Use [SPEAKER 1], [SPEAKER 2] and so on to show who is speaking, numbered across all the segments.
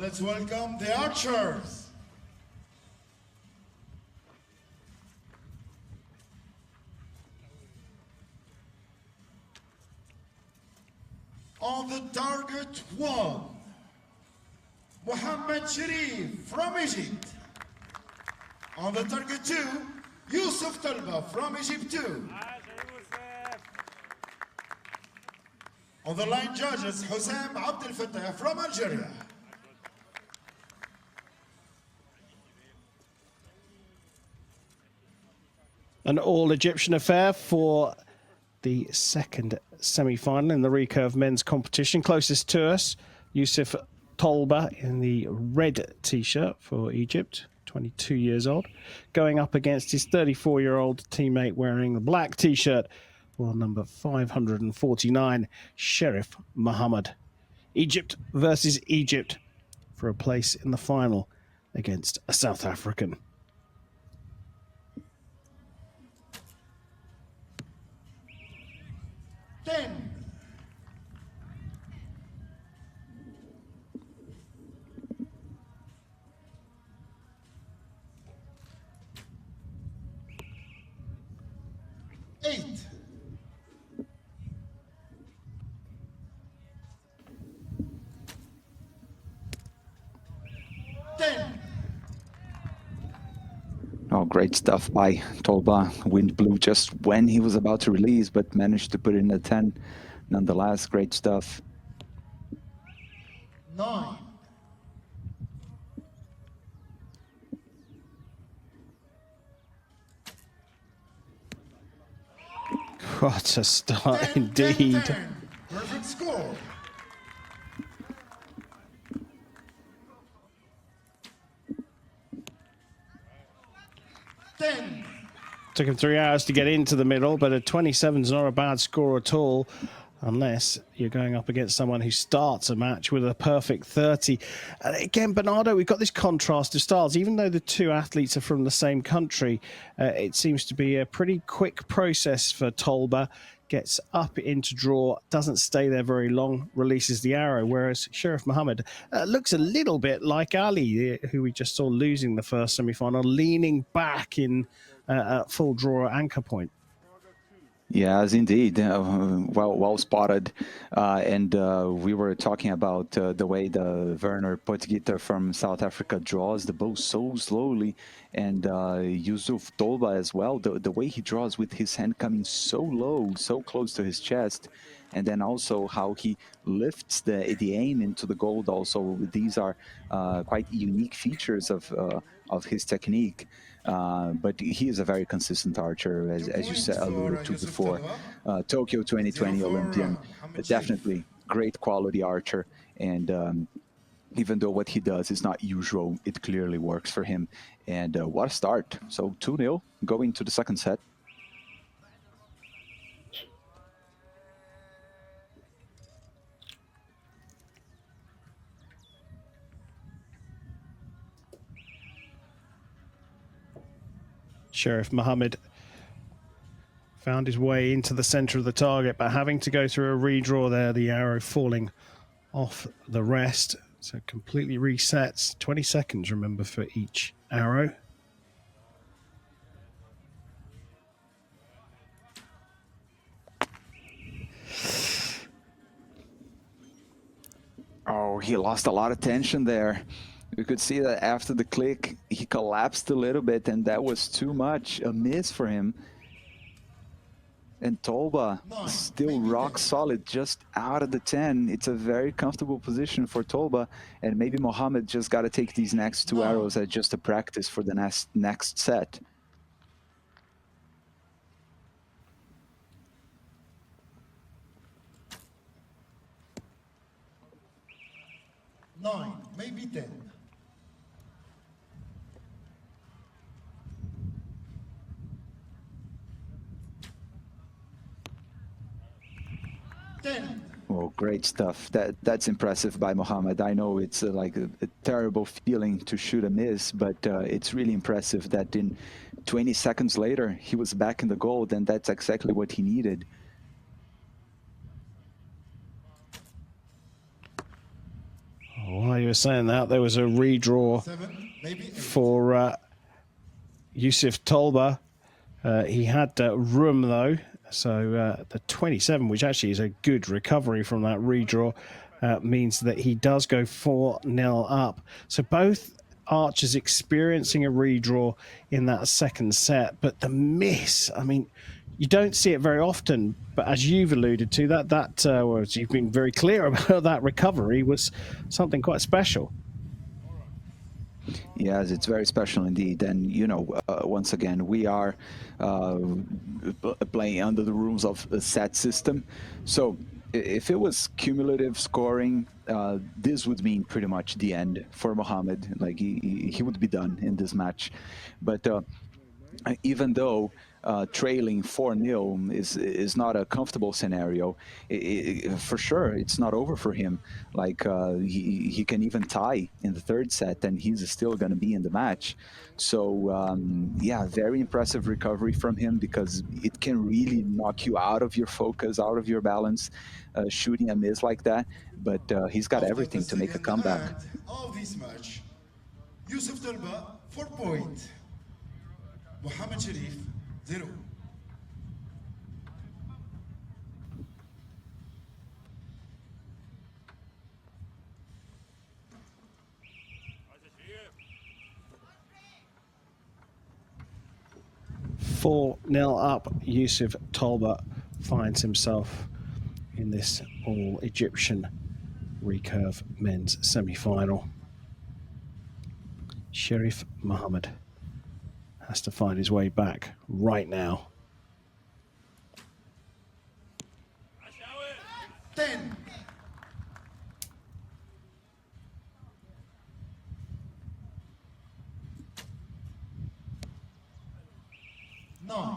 [SPEAKER 1] let's welcome the archers. On the target 1, Mohamed Sherif from Egypt. On the target 2, Youssof Tolba from Egypt too. On the line judges, Hussam Abdel Fattah from Algeria.
[SPEAKER 2] An all-Egyptian affair for the second semi-final in the recurve men's competition. Closest to us, Youssof Tolba in the red t-shirt for Egypt, 22 years old, going up against his 34-year-old teammate wearing the black t-shirt, world number 549, Sherif Mohamed. Egypt versus Egypt for a place in the final against a South African.
[SPEAKER 3] Oh, great stuff by Tolba. Wind blew just when he was about to release, but managed to put in a 10. Nonetheless, great stuff.
[SPEAKER 1] 9.
[SPEAKER 2] What a start indeed.
[SPEAKER 1] 10. Perfect score.
[SPEAKER 2] Took him 3 hours to get into the middle, but a 27 is not a bad score at all, unless you're going up against someone who starts a match with a perfect 30. And again, Bernardo, we've got this contrast of styles. Even though the two athletes are from the same country, it seems to be a pretty quick process for Tolba. Gets up into draw, doesn't stay there very long, releases the arrow, whereas Sherif Mohamed looks a little bit like Ali, who we just saw losing the first semi-final, leaning back in full draw anchor point.
[SPEAKER 3] Yes, indeed. Well spotted. And we were talking about the way the Werner Potgieter from South Africa draws the bow so slowly, and Youssof Tolba as well. The way he draws with his hand coming so low, so close to his chest, and then also how he lifts the aim into the gold. Also, these are quite unique features of his technique. But he is a very consistent archer, as you said, alluded to before. Tokyo 2020 Olympian, definitely great quality archer. And even though what he does is not usual, it clearly works for him. And what a start. So 2-0 going to the second set.
[SPEAKER 2] Sherif Mohamed found his way into the center of the target, but having to go through a redraw there, the arrow falling off the rest. So it completely resets. 20 seconds, remember, for each arrow.
[SPEAKER 3] Oh, he lost a lot of tension there. You could see that after the click, he collapsed a little bit, and that was too much, a miss for him. And Tolba still rock solid, just out of the 10. It's a very comfortable position for Tolba, and maybe Mohamed just got to take these next 2 arrows as just a practice for the next set.
[SPEAKER 1] Nine, maybe 10.
[SPEAKER 3] Oh, great stuff. That's impressive by Mohamed. I know it's like a terrible feeling to shoot a miss, but it's really impressive that in 20 seconds later, he was back in the gold, and that's exactly what he needed.
[SPEAKER 2] While you were saying that, there was a redraw
[SPEAKER 1] 7, maybe 8.
[SPEAKER 2] for Youssof Tolba. He had room though, so the 27, which actually is a good recovery from that redraw, means that he does go 4-0 up. So both archers experiencing a redraw in that second set, but the miss, I mean, you don't see it very often, but as you've alluded to, well, you've been very clear about that recovery was something quite special.
[SPEAKER 3] Yes, it's very special indeed. And, you know, once again, we are playing under the rules of the set system. So if it was cumulative scoring, this would mean pretty much the end for Mohamed. Like, he would be done in this match. But even though trailing 4-0 is not a comfortable scenario, for sure it's not over for him. Like he can even tie in the third set and he's still going to be in the match. So yeah, very impressive recovery from him, because it can really knock you out of your focus, out of your balance, shooting a miss like that. But he's got everything to make a comeback.
[SPEAKER 1] Of this match, Youssof Tolba 4 points. Mohamed Sherif 0.
[SPEAKER 2] Four 0 up, Youssof Tolba finds himself in this all-Egyptian recurve men's semi-final. Sherif Mohamed has to find his way back right now.
[SPEAKER 1] 10. 9.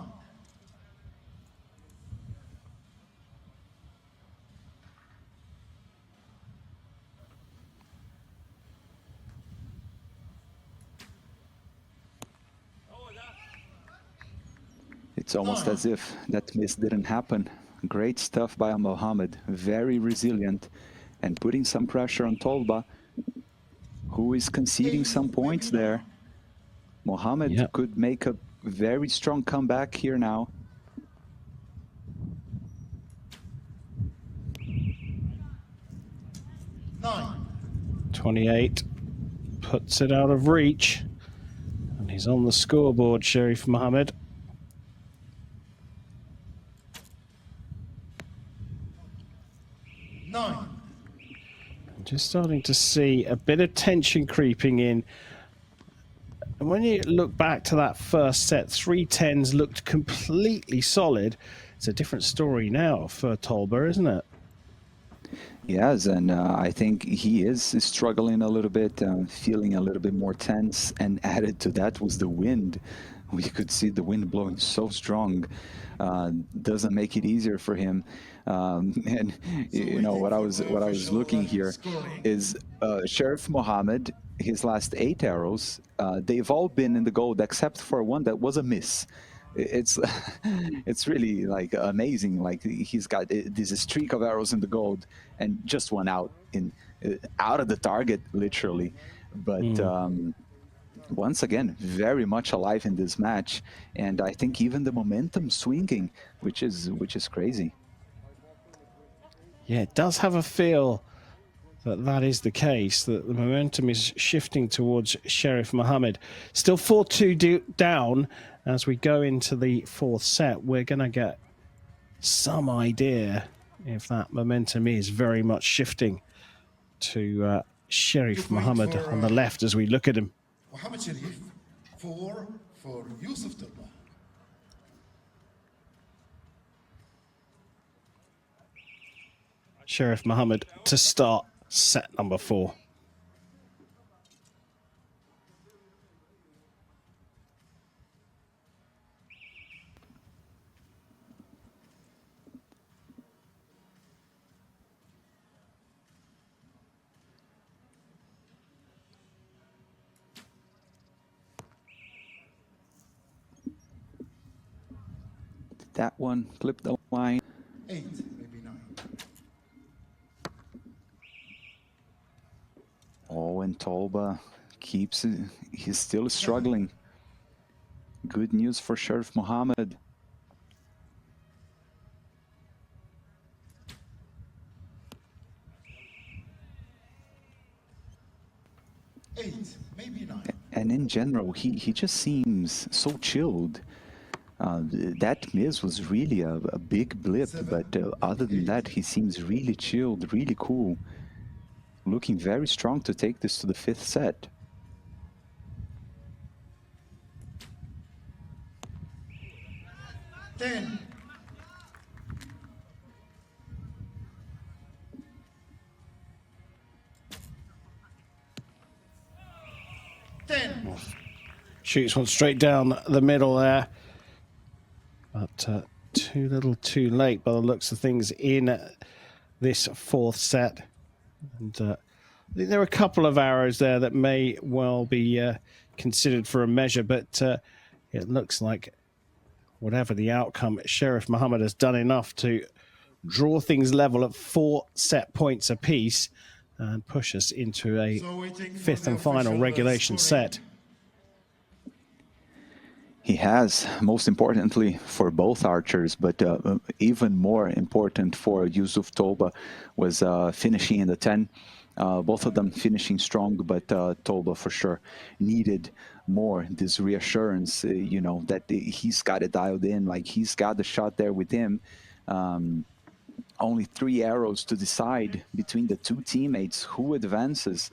[SPEAKER 3] It's almost as if that miss didn't happen. Great stuff by Mohamed, very resilient, and putting some pressure on Tolba, who is conceding some points there. Mohamed could make a very strong comeback here now.
[SPEAKER 1] Nine.
[SPEAKER 2] 28 puts it out of reach, and he's on the scoreboard, Sherif Mohamed. Just starting to see a bit of tension creeping in. And when you look back to that first set, 3-10s looked completely solid. It's a different story now for Tolba, isn't it?
[SPEAKER 3] Yes, and I think he is struggling a little bit, feeling a little bit more tense. And added to that was the wind. We could see the wind blowing so strong. Doesn't make it easier for him. And you know what I was looking here is Sherif Mohamed. His last 8 arrows, they've all been in the gold except for one that was a miss. It's really like amazing. Like he's got this streak of arrows in the gold and just one out of the target, literally. But once again, very much alive in this match, and I think even the momentum swinging, which is crazy.
[SPEAKER 2] Yeah, it does have a feel that is the case, that the momentum is shifting towards Sherif Mohamed. Still 4-2 down as we go into the 4th set. We're going to get some idea if that momentum is very much shifting to Sherif Mohamed on the left as we look at him.
[SPEAKER 1] Mohamed Sherif 4 for Youssof Tolba.
[SPEAKER 2] Sherif Mohamed to start set number 4.
[SPEAKER 3] That one clipped the line.
[SPEAKER 1] 8, maybe 9.
[SPEAKER 3] Tolba he's still struggling. Good news for Sherif Mohamed.
[SPEAKER 1] Eight, maybe nine.
[SPEAKER 3] And in general, he just seems so chilled. That miss was really a big blip, but other than that, he seems really chilled, really cool. Looking very strong to take this to the 5th set.
[SPEAKER 1] Ten.
[SPEAKER 2] Shoots one straight down the middle there. But too little too late by the looks of things in this 4th set. And I think there are a couple of arrows there that may well be considered for a measure, but it looks like whatever the outcome, Sherif Mohamed has done enough to draw things level at 4 set points apiece and push us into a 5th and final regulation set.
[SPEAKER 3] He has, most importantly for both archers, but even more important for Youssof Tolba was finishing in the 10. Both of them finishing strong, but Tolba for sure needed more this reassurance, you know, that he's got it dialed in, like he's got the shot there with him. Only 3 arrows to decide between the 2 teammates who advances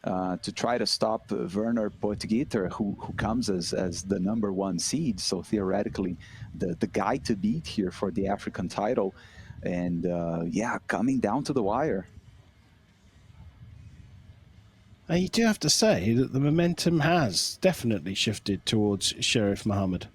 [SPEAKER 3] to try to stop Werner Potgieter, who comes as the #1 seed. So theoretically, the guy to beat here for the African title. And yeah, coming down to the wire.
[SPEAKER 2] You do have to say that the momentum has definitely shifted towards Sherif Mohamed.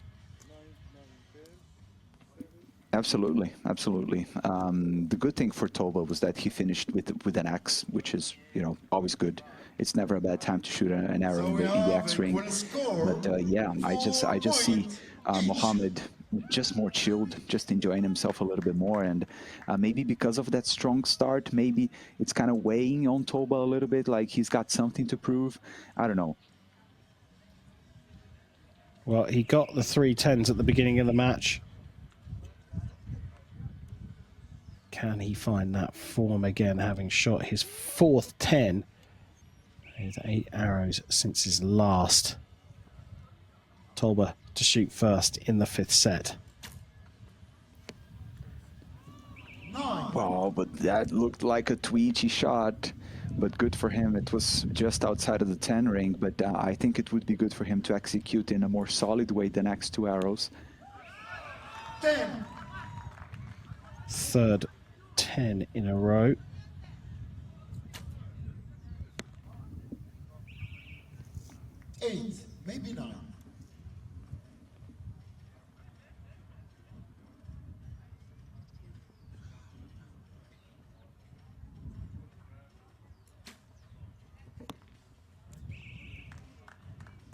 [SPEAKER 3] Absolutely, absolutely. The good thing for Tolba was that he finished with an X, which is, you know, always good. It's never a bad time to shoot an arrow in the X ring. But yeah, I just see Mohamed just more chilled, just enjoying himself a little bit more. And maybe because of that strong start, maybe it's kind of weighing on Tolba a little bit, like he's got something to prove. I don't know.
[SPEAKER 2] Well, he got the 3-10s at the beginning of the match. Can he find that form again, having shot his 4th 10? His 8 arrows since his last. Tolba to shoot first in the 5th set.
[SPEAKER 3] Wow, but that looked like a twitchy shot. But good for him. It was just outside of the 10 ring. But I think it would be good for him to execute in a more solid way the next 2 arrows.
[SPEAKER 1] 10.
[SPEAKER 2] 3rd 10 in a row.
[SPEAKER 1] Eight, maybe 9.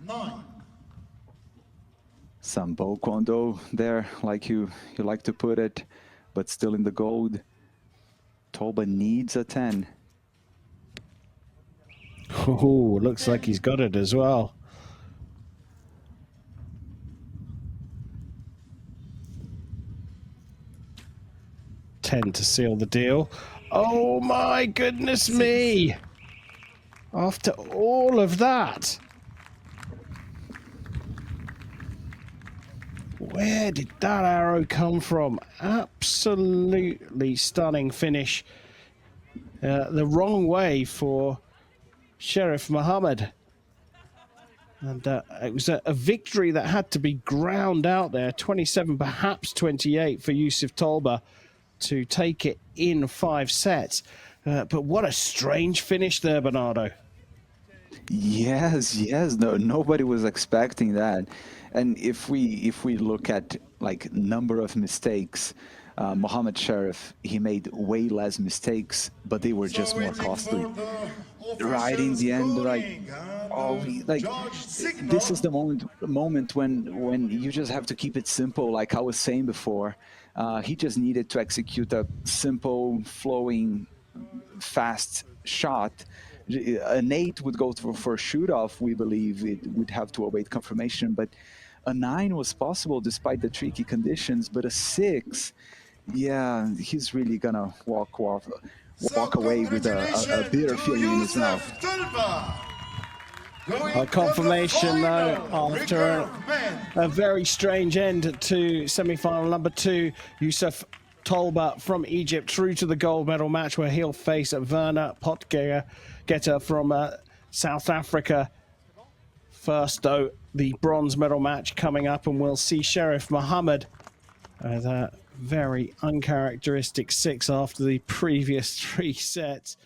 [SPEAKER 1] Nine.
[SPEAKER 3] Some bow kondo there, like you like to put it, but still in the gold. Tolba needs a 10.
[SPEAKER 2] Oh, looks like he's got it as well. $10 to seal the deal. Oh my goodness me! After all of that, where did that arrow come from? Absolutely stunning finish. The wrong way for Sherif Mohamed. And it was a victory that had to be ground out there. 27, perhaps 28 for Youssof Tolba to take it in 5 sets. But what a strange finish there, Bernardo.
[SPEAKER 3] Yes, no, nobody was expecting that. And if we look at like number of mistakes, Mohamed Sherif, he made way less mistakes, but they were just more costly. Right in the end, like, this is the moment when you just have to keep it simple, like I was saying before. He just needed to execute a simple, flowing, fast shot, An 8 would go for a shoot-off. We believe it would have to await confirmation, but a 9 was possible despite the tricky conditions. But a 6, yeah, he's really gonna walk away with a bitter feeling in his mouth.
[SPEAKER 2] A confirmation, though, after a very strange end to semi-final number 2, Youssof Tolba from Egypt through to the gold medal match, where he'll face Werner Potgieter from South Africa. First, though, the bronze medal match coming up, and we'll see Sherif Mohamed with a very uncharacteristic 6 after the previous 3 sets.